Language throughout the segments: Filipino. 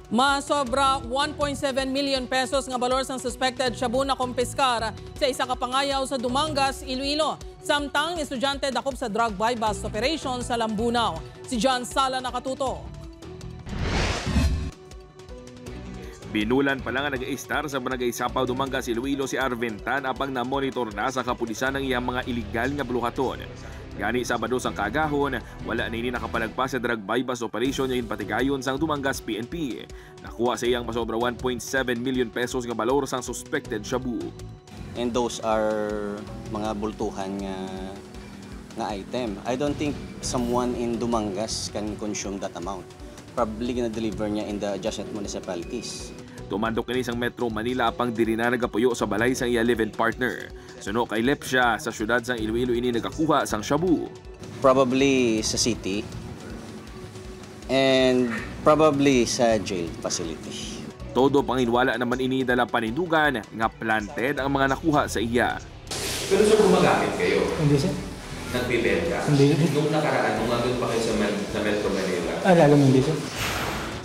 Masobra 1.7 million pesos nga balor sang suspected shabu na kumpiskar sa isa ka pangayaw sa Dumangas, Iloilo. Samtang estudyante dakop sa drug buy-bust operation sa Lambunaw. Si John Sala nakatuto. Binulan pa lang ang nag-i-star sa Barangay Sapaw, Dumangas, Iloilo si Arvin Tan apang na-monitor na sa kapulisan ng iyang mga iligal nga bluhaton. Gani Sabado sang kagahon, wala na ini nakapalagpas sa drug buy-bust operation yung patigayon sang Dumangas PNP. Nakuha sa iyang masobra 1.7 million pesos nga balor sang suspected shabu. And those are mga bultuhan nga item. I don't think someone in Dumangas can consume that amount. Probably gonna deliver niya in the adjacent municipalities. Tumandok kini sang Metro Manila apang diri na nagapuyo sa balay sang iya live-in partner. Suno kay Lepsia sa syudad sang Iloilo ini nagakuha sang shabu. Probably sa city and probably sa jail facility. Todo panginwala naman ini dala panindugan nga planted ang mga nakuha sa iya. Pero sir, gumagamit kayo? Hindi, sir. Nagbibenta? Hindi. Nung nakaraan, nung nandun pa kayo sa Metro Manila? Alam hindi, sir.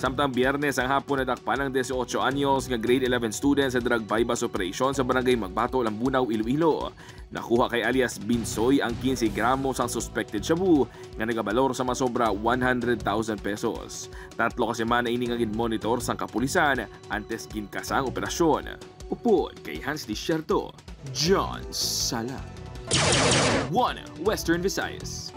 Samtang Biyernes ang hapon nadakpan ng 18 anyos nga grade 11 student sa drug buy-bust operation sa Barangay Magbato, Lambunaw, Iloilo. Nakuha kay alias Binsoy ang 15 gramos ang suspected shabu nga nagabalor sa masobra 100,000 pesos. Tatlo ka semana ini nga gin-monitor sang kapulisan antes ginkasang operasyon. Upod kay Hans Desierto, John Sala. 1 Western Visayas.